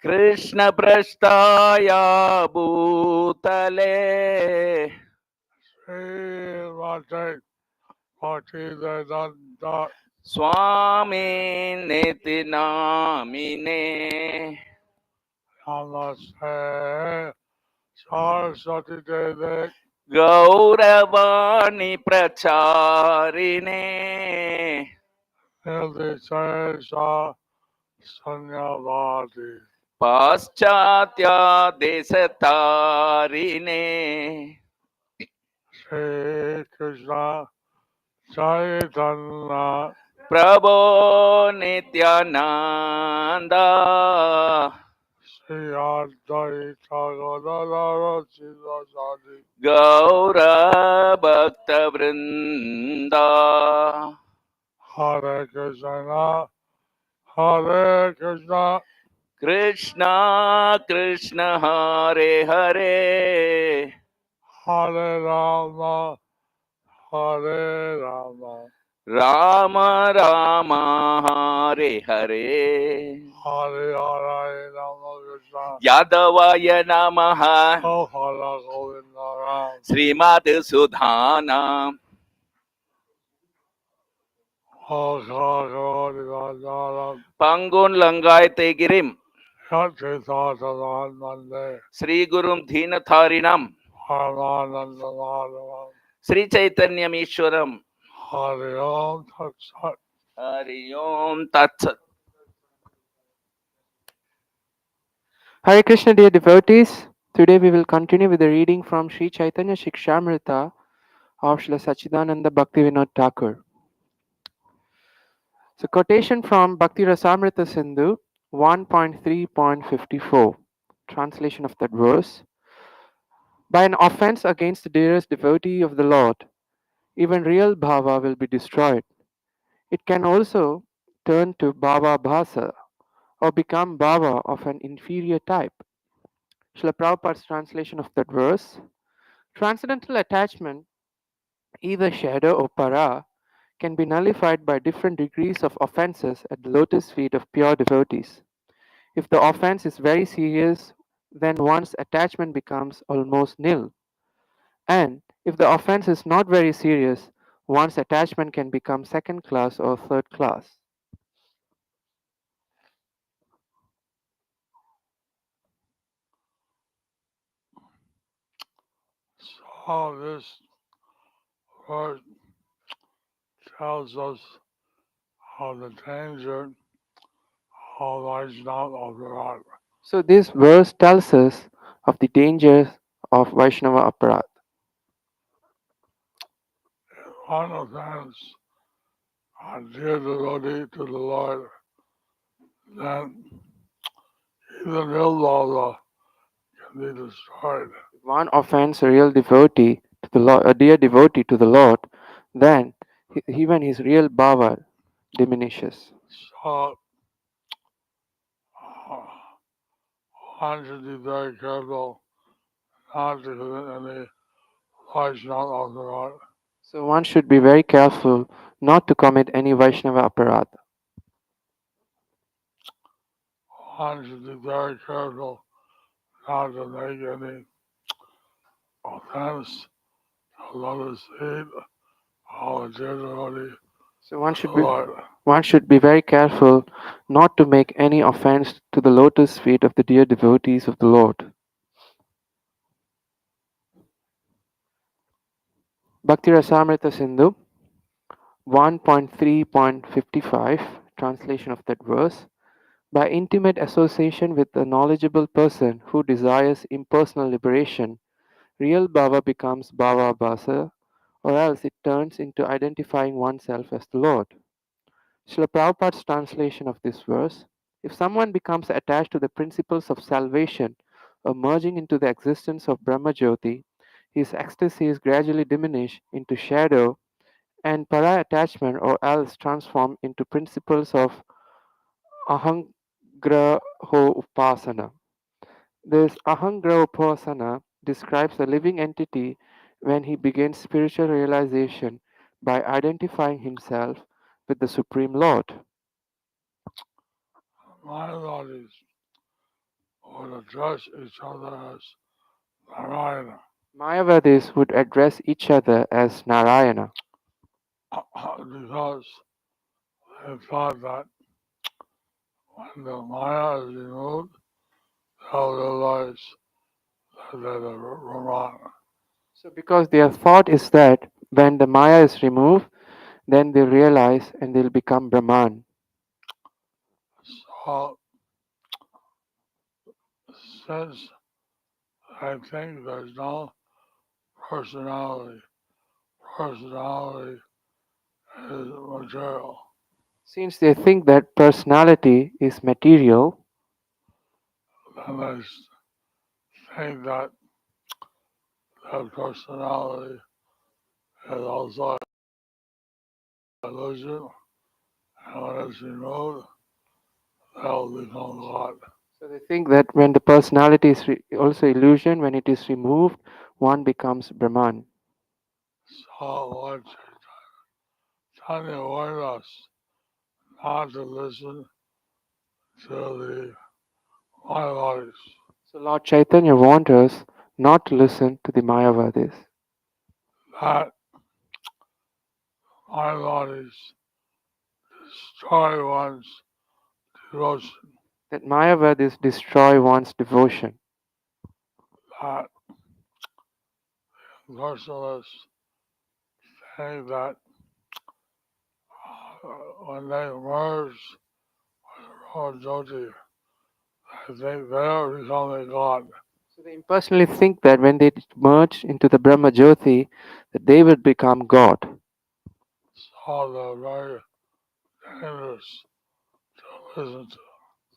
कृष्ण पृष्ठाय भूतले स्वामी निति नामिने गौरवाणी प्रचारिणे पाश्चात्या देशतारिणे प्रभो नित्यानंद गौर भक्त वृंदा कृष्ण कृष्ण हरे हरे राम राम हरे हरे यादवाय नमः श्रीमद्सुधानां पंगुन लंगायते गिरिम श्री गुरुम दीनधारिणम श्री चैतन्यमीश्वरम हरि ओम तत्सत. Hare Krishna, dear devotees. Today we will continue with the reading from Sri Chaitanya Shikshamrita of Srila Sachidananda Bhaktivinoda Thakur. So, quotation from Bhakti Rasamrita Sindhu 1.3.54. Translation of that verse. By an offense against the dearest devotee of the Lord, even real bhava will be destroyed. It can also turn to bhava-bhasa or become bhava of an inferior type. Srila Prabhupada's translation of that verse. Transcendental attachment, either shadow or para, can be nullified by different degrees of offenses at the lotus feet of pure devotees. If the offense is very serious, then one's attachment becomes almost nil. And if the offense is not very serious, one's attachment can become second class or third class. So this verse tells us of the danger of Vaishnava aparat. So this verse tells us of the dangers of Vaishnava aparat. One offense on dear devotee to the Lord, then even real Bhava can be destroyed. If one offends a real devotee to the Lord, a dear devotee to the Lord, then even his real bhava diminishes. So uh, one should be very careful not to commit any Vaishnava aparat. So one should be very careful not to commit any Vaishnava aparat. One should be very careful not to make any offense to lotus feet or dear devotee So to the Lord. one should be very careful not to make any offense to the lotus feet of the dear devotees of the Lord. Bhakti Rasamrita Sindhu 1.3.55 translation of that verse. By intimate association with a knowledgeable person who desires impersonal liberation, real bhava becomes bhava bhasa, or else it turns into identifying oneself as the Lord. Srila Prabhupada's translation of this verse. If someone becomes attached to the principles of salvation or merging into the existence of Brahma Jyoti, his ecstasy is gradually diminished into shadow and para attachment or else transformed into principles of ahangraho upasana. This ahangraho upasana describes a living entity when he begins spiritual realization by identifying himself with the Supreme Lord. Mayavadis would address each other as Narayana Mayavadis would address each other as Narayana because they thought that when the Maya is removed, they'll realize that they're the Brahman. So, because their thought is that when the Maya is removed, then they'll realize and they'll become Brahman. So, since I think there's no personality, personality is material, Since they think that personality is material, then they think that that personality is also illusion, and when it's removed, they'll become God. so they think that when the personality is also illusion, when it is removed, one becomes Brahman. So Lord Chaitanya warned us not to listen to the Mayavadis. So Lord Chaitanya warned us not to listen to the Mayavadis. That Mayavadis destroy one's devotion. That Mayavadis destroy one's devotion. That personalists think that when they merge with Lord Jyoti, they think they are becoming God. So they impersonally think that when they merge into the Brahma Jyoti, that they will become God. So they're very dangerous to listen to.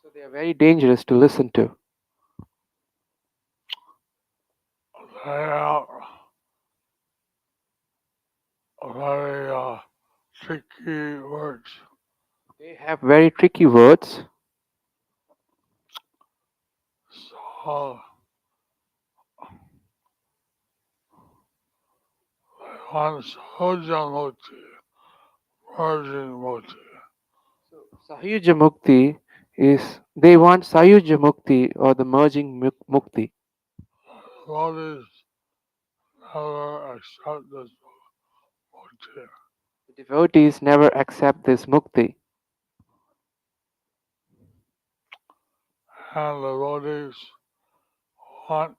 So they are very dangerous to listen to. They have very tricky words. They have very tricky words. So they want Soja Mukti, merging Mukti. Sayuja Mukti is, they want Sayuja Mukti or the merging Mukti. Devotees never accept this Mukti. The devotees never accept this Mukti. And devotees want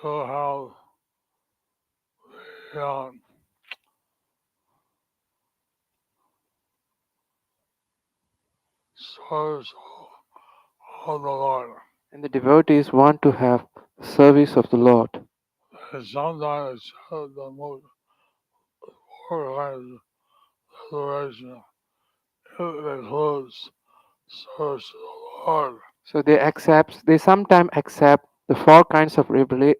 to have the service of the Lord. And the devotees want to have the service of the Lord. And sometimes accept the most four kinds of liberation. It includes service to the Lord. So they sometimes accept the four kinds of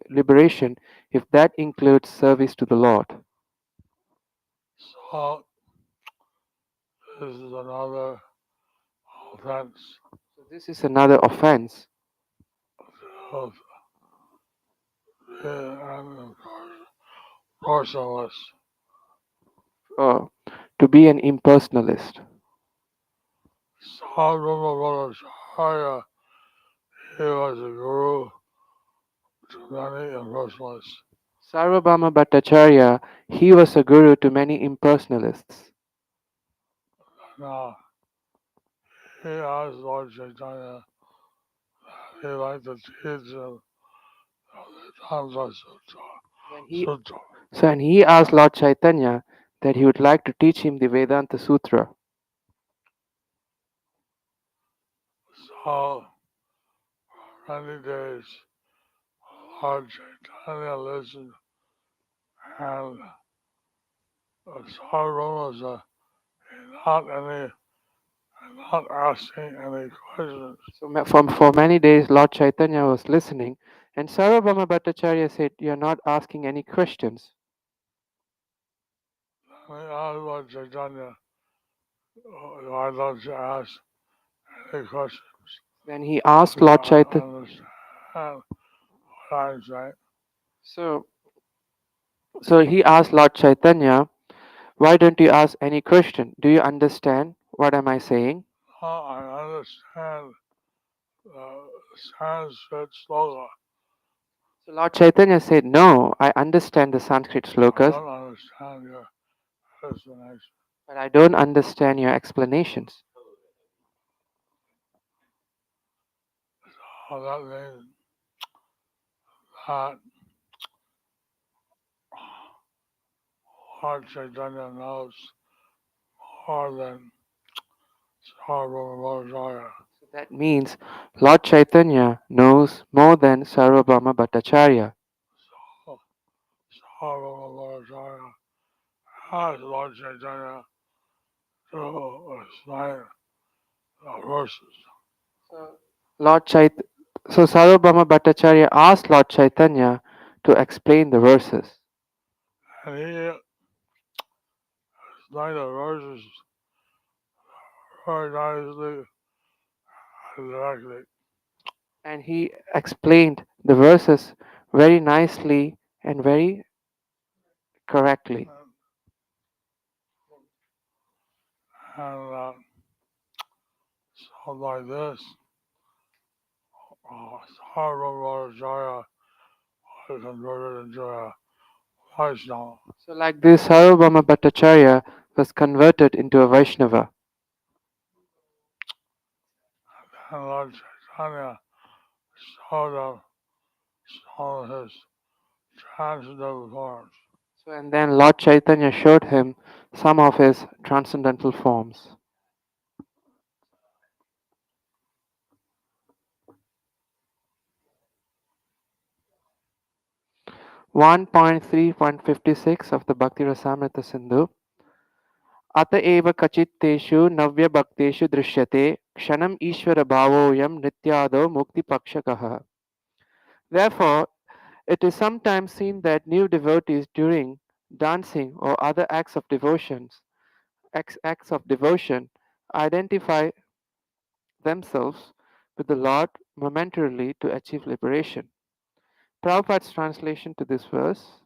liberation if that includes service to the Lord. So this is another offense So this is another offense of and personalist. uh, to be an impersonalist. Sarvabhaumacharya, he was a guru to many impersonalists. Sarvabhauma Bhattacharya, he was a guru to many impersonalists. Now, he asked Lord Chaitanya that he liked to teach him the Tantra When he, Sutta. and he asked Lord Chaitanya that he would like to teach him the Vedanta Sutra. So, for many days, Lord Chaitanya listened and Sarvabhauma not asking any questions. So for many days, Lord Chaitanya was listening, and Sarvabhauma Bhattacharya said, "You are not asking any questions." I asked Lord Chaitanya, why don't you ask any questions? Then he asked Because Lord I Chaitanya. understand what I'm saying. So he asked Lord Chaitanya, Why don't you ask any question? Do you understand what am I saying? I understand the Sanskrit sloka. So Lord Chaitanya said, no, I understand the Sanskrit I slokas, don't understand your explanation. but I don't understand your explanations. So that means that Lord Chaitanya knows more than Sarvabhaumacharya. So that means Lord Chaitanya knows more than Sarvabhauma Bhattacharya. So Sarvabhaumacharya asked Lord Chaitanya to explain the verses. Lord Chait so Sarvabhauma Bhattacharya asked Lord Chaitanya to explain the verses. And he explained the verses very nicely and directly. And he explained the verses very nicely and very correctly. And so like this, Sarvabhaumacharya was converted into a Vaishnava. So like this, Sarvabhauma Bhattacharya was converted into a Vaishnava. And Lord Chaitanya showed him some of his transcendental forms. So and then Lord Chaitanya showed him some of his transcendental forms. 1.3.56 of the Bhakti Rasamrita Sindhu. अत एव कचित्तेषु नव्यभक्तेषु दृश्यते क्षणम् ईश्वरभावोऽयं नित्यादौ मुक्तिपक्षकः. Therefore, it is sometimes seen that new devotees during dancing or other acts of devotion identify themselves with the Lord momentarily to achieve liberation. Prabhupada's translation to this verse.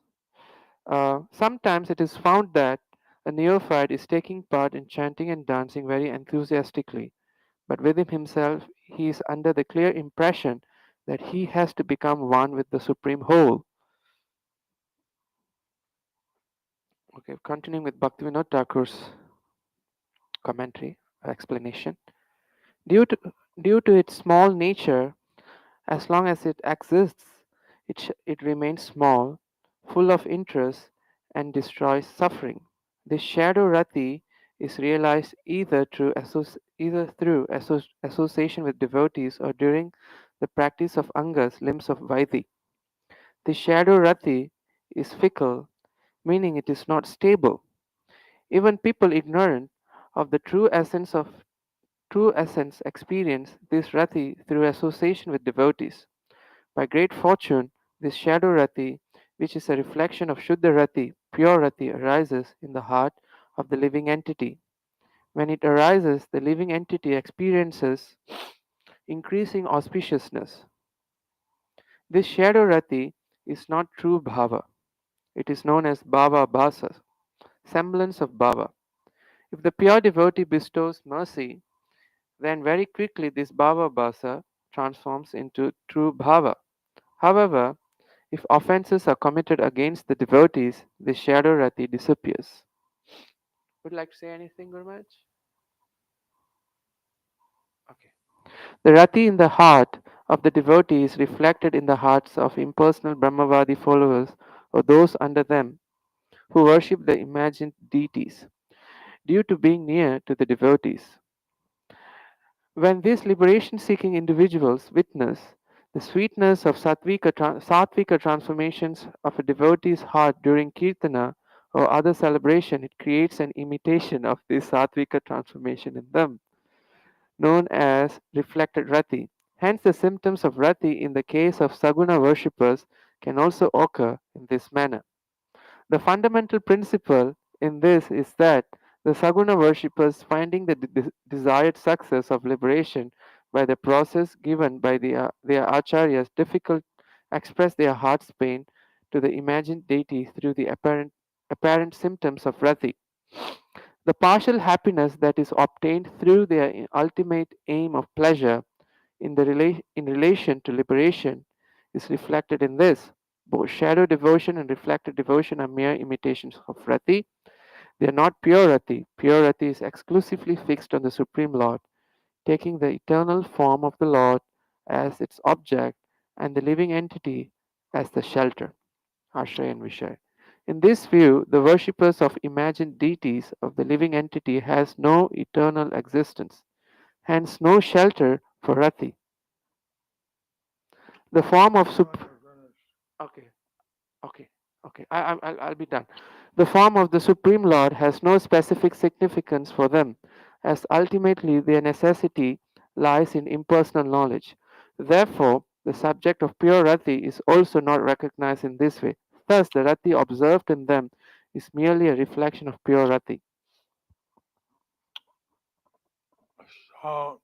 Sometimes it is found that a neophyte is taking part in chanting and dancing very enthusiastically, but within himself he is under the clear impression that he has to become one with the Supreme Whole. Okay, continuing with Bhaktivinoda Thakur's commentary, explanation. Due to, due to its small nature, as long as it exists, it remains small, full of interest, and destroys suffering. This shadow rati is realized either through association with devotees or during the practice of angas, limbs of Vaidhi. The shadow rati is fickle, meaning it is not stable. Even people ignorant of the true essence experience this rati through association with devotees. By great fortune, this shadow rati, which is a reflection of Shuddha rati, pure rati, arises in the heart of the living entity. When it arises, the living entity experiences increasing auspiciousness. This shadow rati is not true bhava. It is known as bhava-bhasa, semblance of bhava. If the pure devotee bestows mercy, then very quickly this bhava-bhasa transforms into true bhava. However, if offenses are committed against the devotees, the shadow rati disappears. Would you like to say anything, Gurmaj? Okay. The rati in the heart of the devotee is reflected in the hearts of impersonal Brahmavadi followers or those under them who worship the imagined deities due to being near to the devotees. When these liberation seeking individuals witness the sweetness of sattvika transformations of a devotee's heart during kirtana or other celebration, it creates an imitation of this sattvika transformation in them, known as reflected rati. Hence, the symptoms of rati in the case of saguna worshippers can also occur in this manner. The fundamental principle in this is that the Saguna worshippers, finding the desired success of liberation by the process given by their acharyas, difficult express their heart's pain to the imagined deity through the apparent symptoms of rati. The partial happiness that is obtained through their ultimate aim of pleasure in relation to liberation is reflected in this. Both shadow devotion and reflected devotion are mere imitations of Rati. They are not pure Rati. Pure Rati is exclusively fixed on the Supreme Lord, taking the eternal form of the Lord as its object and the living entity as the shelter. Ashraya and Vishaya. In this view, the worshippers of imagined deities of the living entity has no eternal existence, hence no shelter for Rati. The form of okay, okay, okay. I'll be done. The form of the Supreme Lord has no specific significance for them, as ultimately their necessity lies in impersonal knowledge. Therefore, the subject of pure Rati is also not recognized in this way. Thus, the Rati observed in them is merely a reflection of pure Rati. So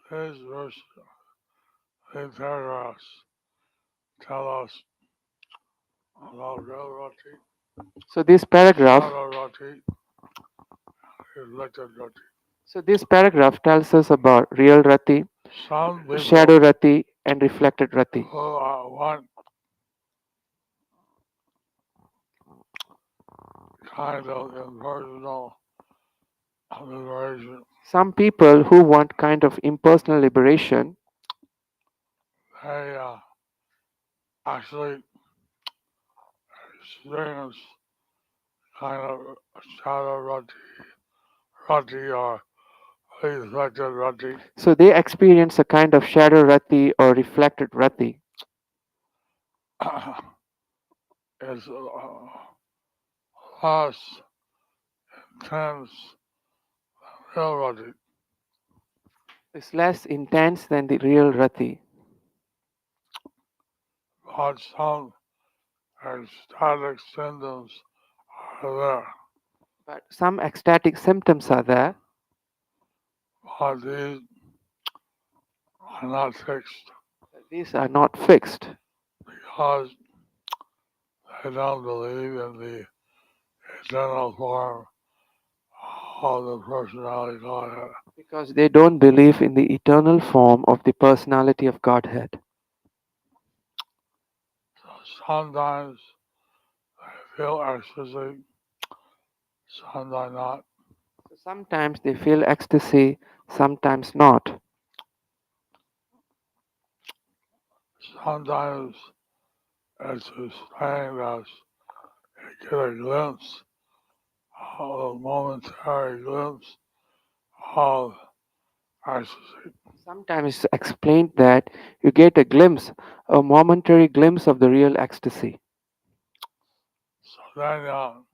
these verses, these paragraphs tell us about real Rati, So this paragraph, shadow Rati, reflected Rati. so this paragraph tells us about real Rati, Some people shadow Rati, and reflected Rati. who want kind of impersonal liberation, Some people who want kind of impersonal liberation, they actually experience kind of shadow Rati or reflected Rati. so they experience a kind of shadow Rati or reflected Rati. It's less intense than real Rati. It's less intense than the real Rati. But some ecstatic symptoms are there. But some ecstatic symptoms are there, But these are not fixed but these are not fixed because they don't believe in the eternal form of the personality Godhead. because they don't believe in the eternal form of the personality of Godhead. So sometimes they feel ecstasy, sometimes not. So sometimes they feel ecstasy, sometimes not. Sometimes it's explained as you get a glimpse, a momentary glimpse of ecstasy. Sometimes it's explained that you get a glimpse, a momentary glimpse of the real ecstasy. So then you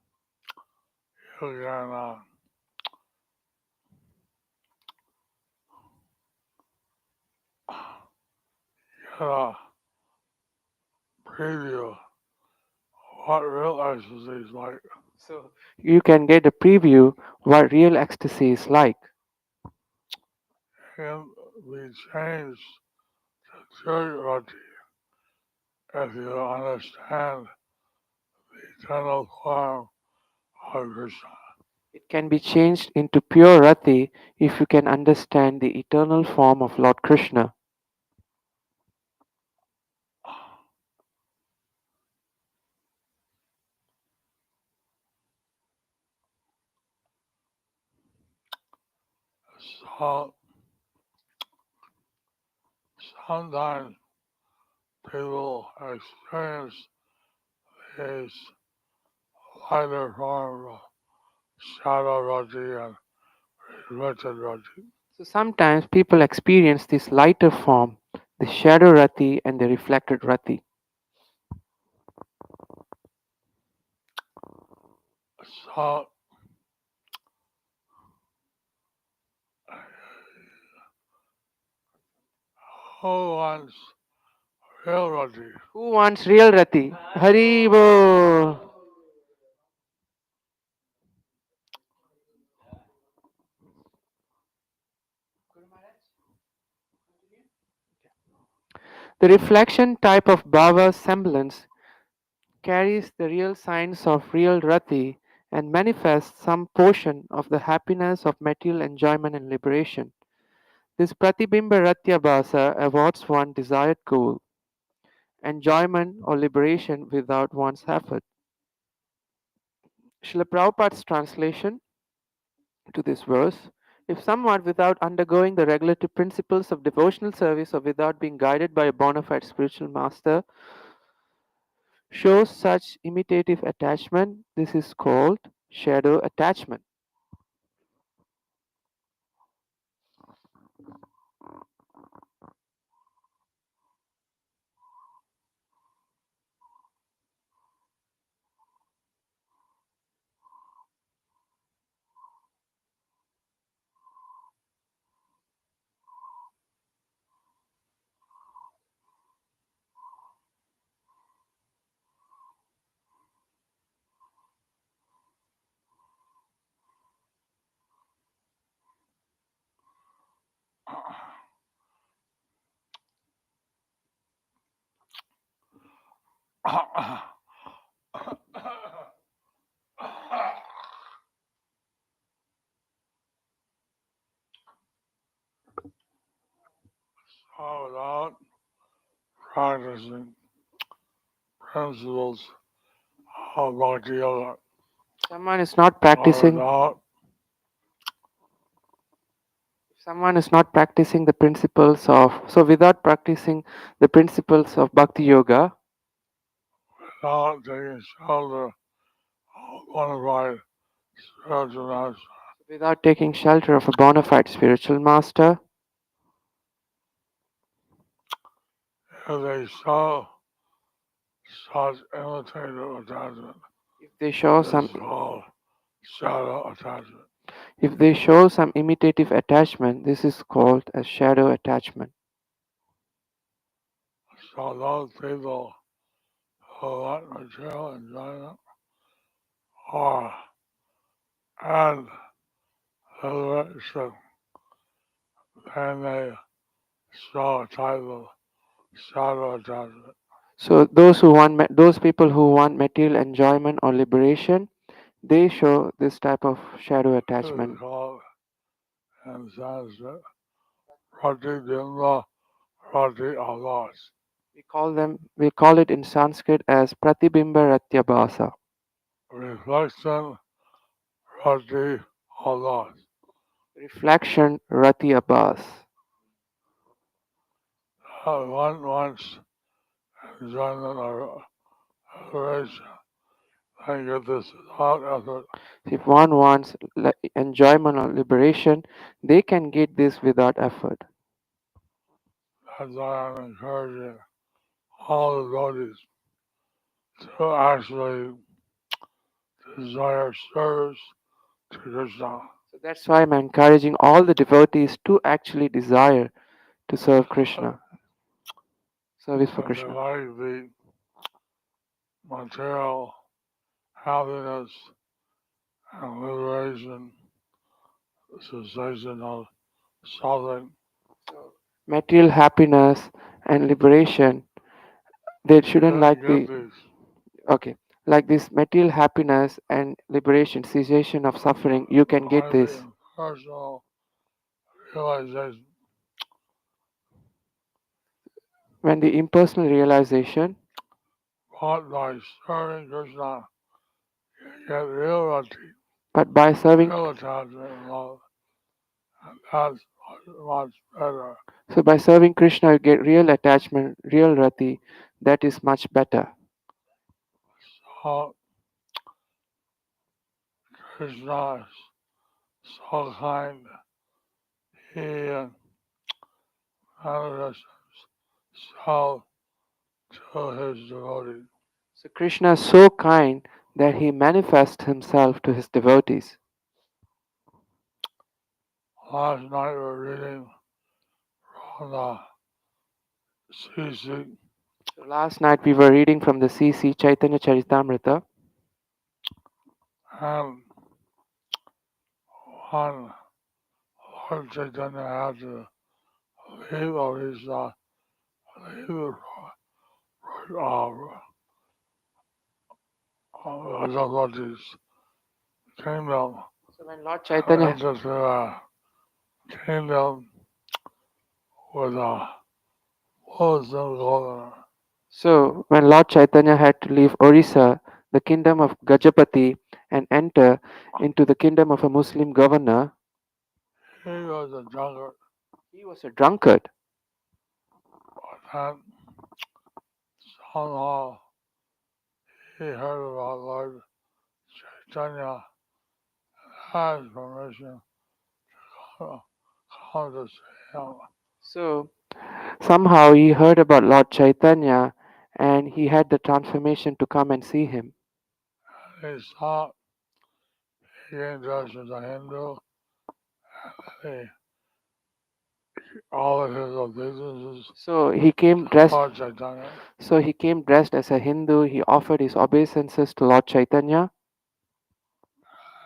can get a preview of what real ecstasy is like. So you can get a preview what real ecstasy is like. And we change to pure Rati if you understand the eternal form of Krishna. It can be changed into pure Rati if you can understand the eternal form of Lord Krishna. So sometimes people experience these lighter forms of shadow Rati and reflected Rati. So sometimes people experience this lighter form, the shadow Rati and the reflected Rati. So who wants real Rati? Who wants real Rati? Haribo! The reflection type of Bhava semblance carries the real signs of real Rati and manifests some portion of the happiness of material enjoyment and liberation. This Pratibimba Ratyabhasa awards one desired goal, enjoyment or liberation without one's effort. Srila Prabhupada's translation to this verse: if someone, without undergoing the regulative principles of devotional service or without being guided by a bona fide spiritual master, shows such imitative attachment, this is called shadow attachment. So without practicing principles of bhakti yoga, Someone is not or practicing without someone is not practicing the principles of without practicing the principles of bhakti yoga, without taking shelter of bona fide spiritual master, without taking shelter of a bona fide spiritual master, if they show such imitative attachment, if they show this some is called shadow attachment. if they show some imitative attachment, this is called as shadow attachment. So those people who want material enjoyment or and liberation, then they show a type of shadow attachment. So those people who want material enjoyment or liberation, they show this type of shadow This is attachment. called in Sanskrit Rati Dimla Rati Alas. We call it in Sanskrit as Pratibimba Ratyabhasa. Reflection Rati Alas. Reflection Rati Abbas. One wants enjoyment or liberation. They get this without effort. If one wants enjoyment or liberation, they can get this without effort. That's why I'm encouraging all the devotees to actually desire service to Krishna. So that's why I'm encouraging all the devotees to actually desire to serve Krishna, service for But they Krishna. like the material happiness and liberation, cessation of suffering. Material happiness and liberation, they shouldn't Shouldn't like get the these okay, like this material happiness and liberation, cessation of suffering. You can get by this the personal realization. when the impersonal realization. But by serving Krishna, you get real rati, But by serving, real attachment and love, and that's much better. so by serving Krishna, you get real attachment, real rati. That is much better. So Krishna is so kind. He manifests himself to his devotees. So Krishna is so kind that he manifests himself to his devotees. Last night we were reading from the CC, So last night we were reading from the CC Chaitanya Charitamrita, and one Lord Chaitanya had to leave Orissa, leave the devotees kingdom. So when Lord And Chaitanya, entered the kingdom with a Muslim governor. so when Lord Chaitanya had to leave Orissa, the kingdom of Gajapati, and enter into the kingdom of a Muslim governor, He was a drunkard. he was a drunkard. And somehow he heard about Lord Chaitanya and asked permission to come to see him. So somehow he heard about Lord Chaitanya and he had the transformation to come and see him. He stopped, he came dressed as a Hindu, and all of his obeisances So he came to dressed Lord Chaitanya. so he came dressed as a Hindu, he offered his obeisances to Lord Chaitanya,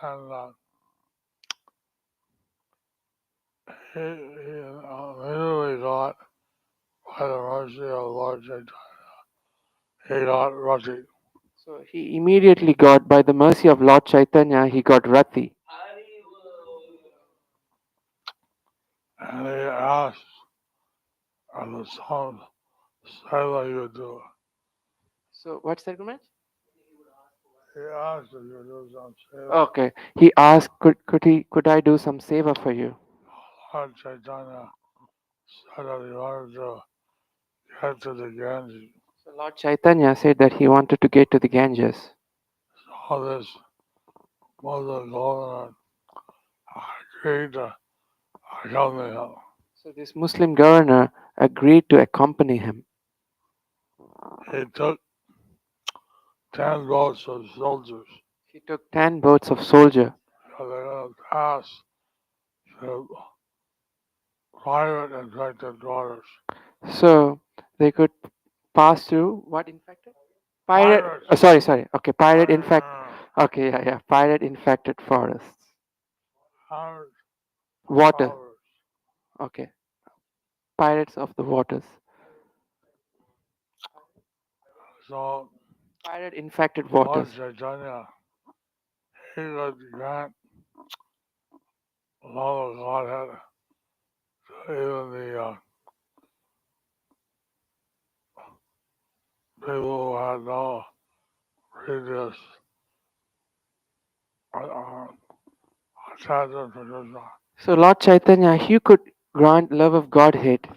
And he immediately got, by the mercy of Lord Chaitanya, he got Rati. so he immediately got, by the mercy of Lord Chaitanya, he got Rati. And he asked, and the son said that you would do it. So what's that, Gumesh? He asked if you would do some seva. Okay. He asked, could I do some seva for you? Lord Chaitanya said that he wanted to get to the Ganges. So Lord Chaitanya said that he wanted to get to the Ganges. So this Muslim governor agreed to accompany him. So this Muslim governor agreed to accompany him. He took 10 boats of soldiers. He took 10 boats of soldier. So they're going to pass through private infected waters. So they could pass through what infected? Pirate. Pirates. Sorry. Okay, pirate infect. Okay, yeah. Pirate infected forests. Pirates. Water. Powers. Okay. Pirates of the waters. So Pirate infected Lord waters. Chaitanya, he would grant love of Godhead to even the people who had no previous uh, attachment to Krishna. So Lord Chaitanya, he could grant love of Godhead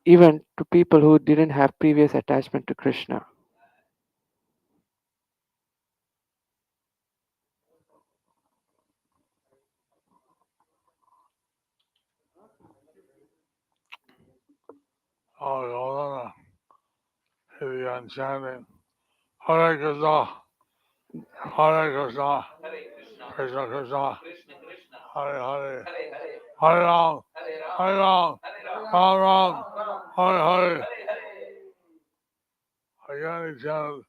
even to people who didn't have previous attachment to Krishna. Oh, Yolanda, he began chanting, Hare Krishna, Hare Krishna, Krishna Krishna, Hare Hare, Hare Ram, Hare Ram, Ram Ram, Hare Hare. Again he chanted,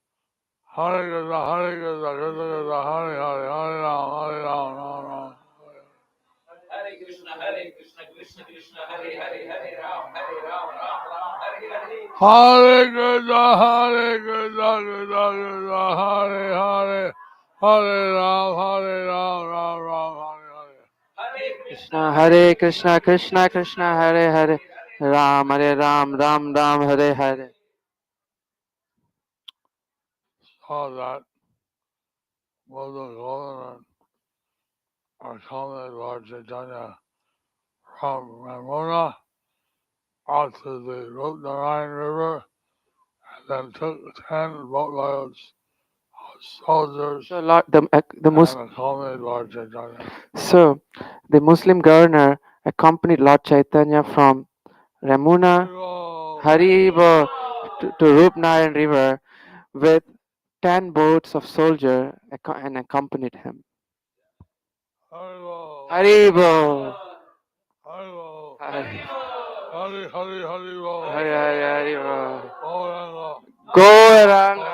Hare Krishna, Hare Krishna, Krishna Krishna, Hare Hare, Hare Ram, Ram Ram. Hare Krishna, Krishna Krishna, Hare Hare, Hare Ram, Ram Ram, Hare Hare. Hare Krishna, Hare Krishna, Krishna Krishna, Hare Hare, Hare Ram, Ram Ram, Hare Hare. Krishna Hare Krishna, Krishna Krishna Hare Hare, Ram Hare Ram, Ram Ram Hare Hare. So that was the governor accompanied Lord Chaitanya from Ramona out to the Rupnarayan River and then took 10 boatloads of soldiers So Lord, the and accompanied Lord Chaitanya. so the Muslim governor accompanied Lord Chaitanya from Ramuna Haribo to Rupnaran River with 10 boats of soldier and accompanied him. Haribo, Haribo. Haribo, Hari Haribo, Haribo, Haribo. Gauranga, Gauranga.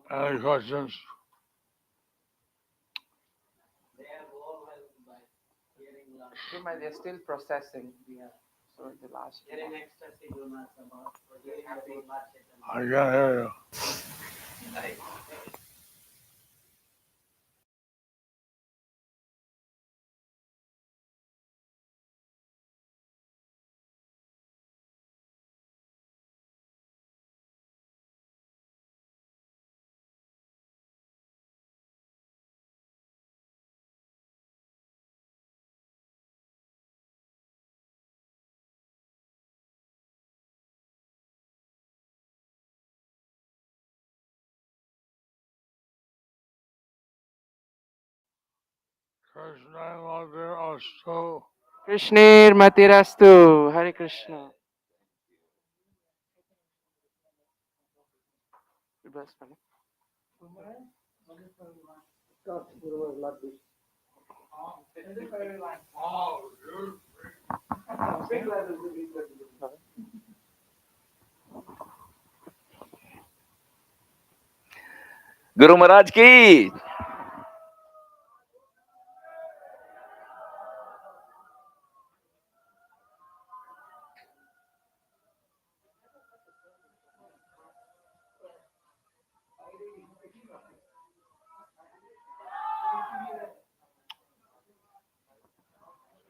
Hare. Any questions? They're still processing. So the last I can't hear you. Krishna Mother Astu. Krishnir Matirastu. Hare Krishna. Guru Maharaj ki.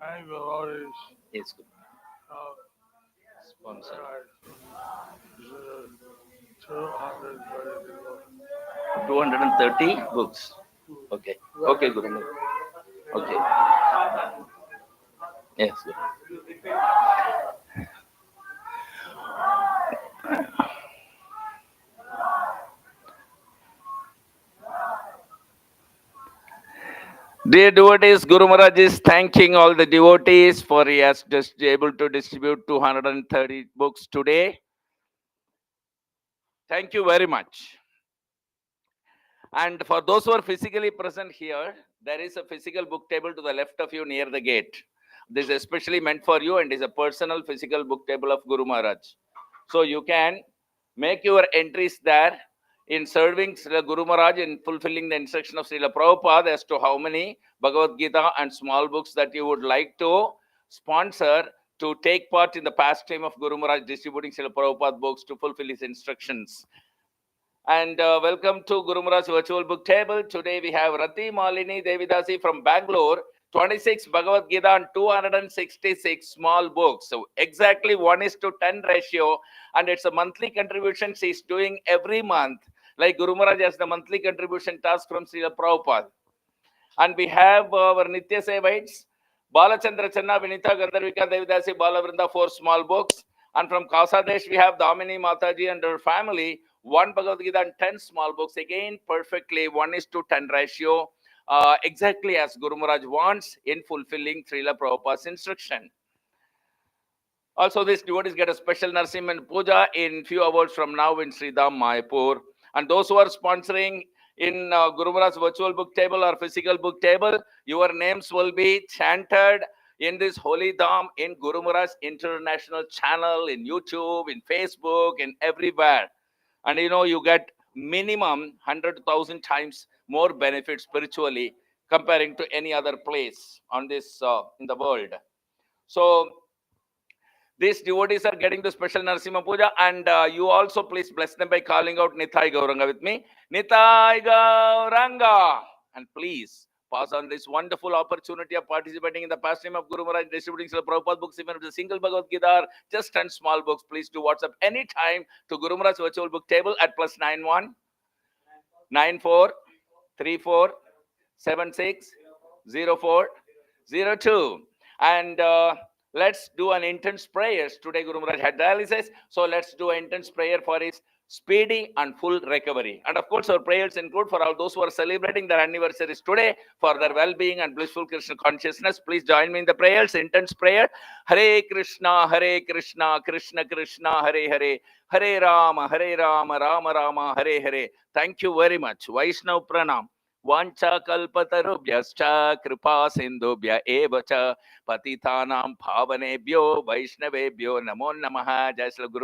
And devotees Yes, of sponsor. Christ. 230 people. 230 books. Okay. Okay, Guru Maharaj. Okay. Yes. Guru. Dear devotees, Guru Maharaj is thanking all the devotees for he has just able to distribute 230 books today. Thank you very much. And for those who are physically present here, there is a physical book table to the left of you near the gate. This is especially meant for you and is a personal physical book table of Guru Maharaj. So you can make your entries there in serving Srila Guru Maharaj in fulfilling the instruction of Srila Prabhupada as to how many Bhagavad Gita and small books that you would like to sponsor to take part in the pastime of Guru Maharaj distributing Srila Prabhupada books to fulfill his instructions. And welcome to Guru Maharaj's virtual book table. Today we have Rati Malini Devidasi from Bangalore, 26 Bhagavad Gita and 266 small books. So exactly 1:10 ratio. And it's a monthly contribution she's doing every month. Like Guru Maharaj has the monthly contribution task from Srila Prabhupada. And we have our Nitya Sevites, Balachandra Channa, Vinita Gandharvika Devidasi, Balavrinda, 4 small books. And from Kausadesh, we have Damini Mataji and her family, 1 Bhagavad Gita and 10 small books. Again, perfectly 1:10 ratio, exactly as Guru Maharaj wants in fulfilling Srila Prabhupada's instruction. Also, these devotees get a special Narsimhan Puja in few hours from now in Sridham, Mayapur. And those who are sponsoring in Guru Maharaj's virtual book table or physical book table, your names will be chanted in this holy dham in Guru Maharaj's international channel, in YouTube, in Facebook, in everywhere. And you get minimum 100,000 times more benefit spiritually comparing to any other place on this in the world. So these devotees are getting the special Narasimha Puja, and you also please bless them by calling out Nitai Gauranga with me. Nitai Gauranga! And please pass on this wonderful opportunity of participating in the pastime of Guru Maharaj, distributing Srila Prabhupada books, even if it's a single Bhagavad Gita, just 10 small books. Please do WhatsApp anytime to Guru Maharaj's virtual book table at +91 94 34 76 04 02. And let's do an intense prayers. Today Guru Maharaj had dialysis, so let's do an intense prayer for his speedy and full recovery. And of course, our prayers include for all those who are celebrating their anniversaries today, for their well-being and blissful Krishna consciousness. Please join me in the prayers, intense prayer. Hare Krishna, Krishna Krishna, Hare Hare, Hare Rama, Rama Rama, Hare Hare. Thank you very much. Vaishnav Pranam. Vancha kalpatarubhyascha kripa sindhubhya eva cha patitanam bhavanebhyo vaishnavebhyo namo namaha. Jai Shri Guru